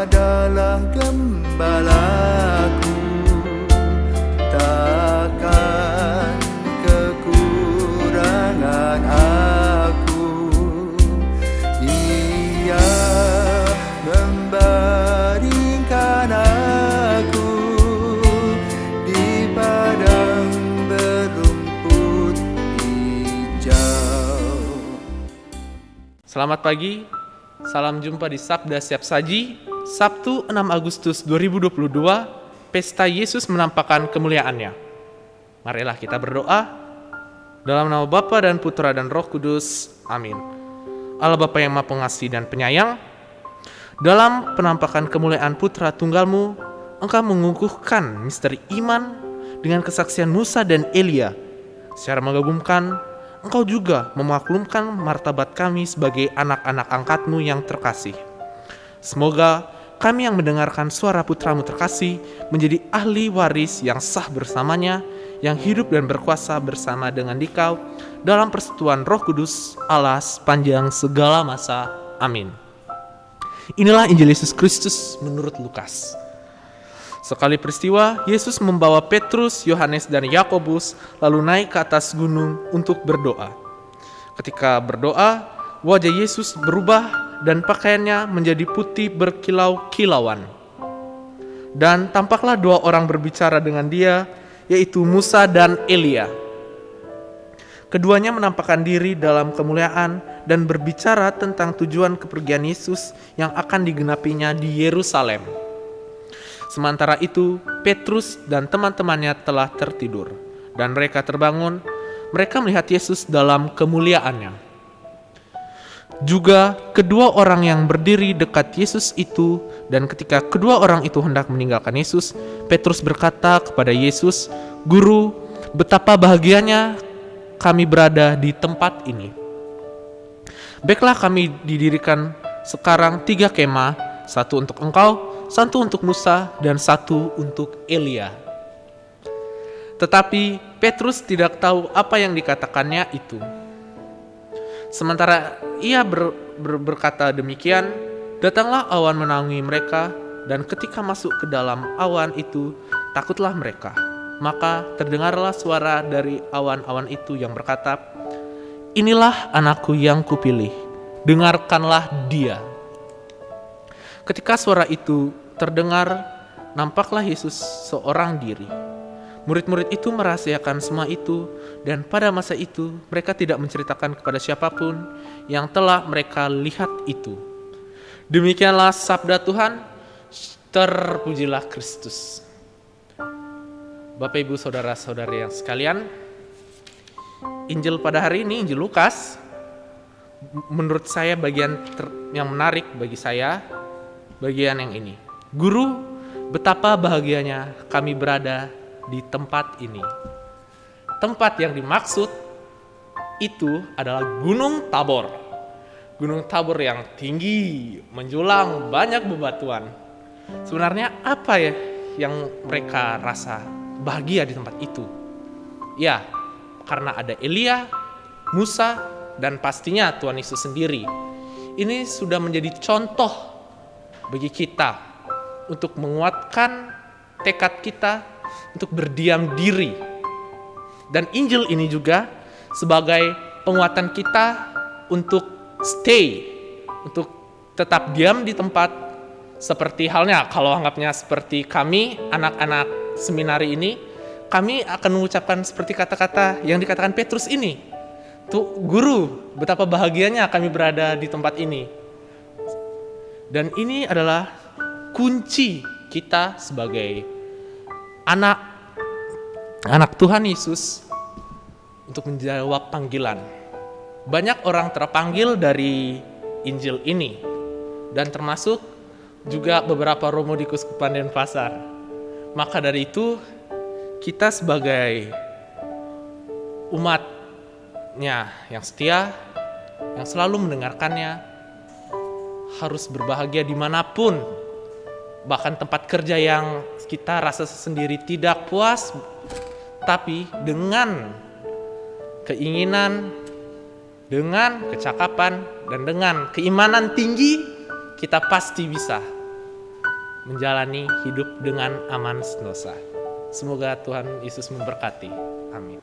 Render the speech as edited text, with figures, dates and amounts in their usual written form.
adalah gembalaku, takkan kekurangan aku. Ia membaringkan aku di padang berumput hijau. Selamat pagi, salam jumpa di Sabda Siap Saji, Sabtu 6 Agustus 2022, Pesta Yesus menampakkan kemuliaannya. Marilah kita berdoa. Dalam nama Bapa dan Putra dan Roh Kudus, amin. Allah Bapa yang Maha Pengasih dan Penyayang, dalam penampakan kemuliaan Putra Tunggalmu, Engkau mengukuhkan misteri iman dengan kesaksian Musa dan Elia. Secara mengagumkan, Engkau juga memaklumkan martabat kami sebagai anak-anak angkat-Mu yang terkasih. Semoga kami yang mendengarkan suara Putra-Mu terkasih menjadi ahli waris yang sah bersamanya, yang hidup dan berkuasa bersama dengan Dikau dalam persekutuan Roh Kudus Allah sepanjang segala masa. Amin. Inilah Injil Yesus Kristus menurut Lukas. Sekali peristiwa, Yesus membawa Petrus, Yohanes, dan Yakobus lalu naik ke atas gunung untuk berdoa. Ketika berdoa, wajah Yesus berubah dan pakaiannya menjadi putih berkilau-kilauan. Dan tampaklah dua orang berbicara dengan dia, yaitu Musa dan Elia. Keduanya menampakkan diri dalam kemuliaan dan berbicara tentang tujuan kepergian Yesus yang akan digenapinya di Yerusalem. Sementara itu, Petrus dan teman-temannya telah tertidur, dan mereka terbangun. Mereka melihat Yesus dalam kemuliaannya. Juga kedua orang yang berdiri dekat Yesus itu, dan ketika kedua orang itu hendak meninggalkan Yesus, Petrus berkata kepada Yesus, "Guru, betapa bahagianya kami berada di tempat ini. Baiklah, kami didirikan sekarang 3 kemah, satu untuk engkau, satu untuk Musa, dan satu untuk Elia." Tetapi Petrus tidak tahu apa yang dikatakannya itu. Sementara ia berkata demikian, datanglah awan menaungi mereka, dan ketika masuk ke dalam awan itu, takutlah mereka. Maka terdengarlah suara dari awan-awan itu yang berkata, "Inilah anakku yang kupilih, dengarkanlah dia." Ketika suara itu terdengar, nampaklah Yesus seorang diri. Murid-murid itu merahasiakan semua itu, dan pada masa itu mereka tidak menceritakan kepada siapapun yang telah mereka lihat itu. Demikianlah sabda Tuhan. Terpujilah Kristus. Bapak, Ibu, Saudara-saudari yang sekalian, Injil pada hari ini, Injil Lukas, menurut saya bagian yang menarik bagi saya, bagian yang ini. "Guru, betapa bahagianya kami berada di tempat ini." Tempat yang dimaksud itu adalah Gunung Tabor. Gunung Tabor yang tinggi, menjulang, banyak bebatuan. Sebenarnya apa ya yang mereka rasa bahagia di tempat itu? Ya, karena ada Elia, Musa, dan pastinya Tuhan Yesus sendiri. Ini sudah menjadi contoh bagi kita untuk menguatkan tekad kita untuk berdiam diri. Dan Injil ini juga sebagai penguatan kita untuk stay, untuk tetap diam di tempat, seperti halnya kalau anggapnya seperti kami, anak-anak seminari ini, kami akan mengucapkan seperti kata-kata yang dikatakan Petrus ini. Tuh, "Guru, betapa bahagianya kami berada di tempat ini." Dan ini adalah kunci kita sebagai anak Tuhan Yesus untuk menjawab panggilan. Banyak orang terpanggil dari Injil ini, dan termasuk juga beberapa Romo di Keuskupan Denpasar. Maka dari itu, kita sebagai umatnya yang setia, yang selalu mendengarkannya, harus berbahagia dimanapun. Bahkan tempat kerja yang kita rasa sendiri tidak puas, tapi dengan keinginan, dengan kecakapan, dan dengan keimanan tinggi, kita pasti bisa menjalani hidup dengan aman sentosa. Semoga Tuhan Yesus memberkati. Amin.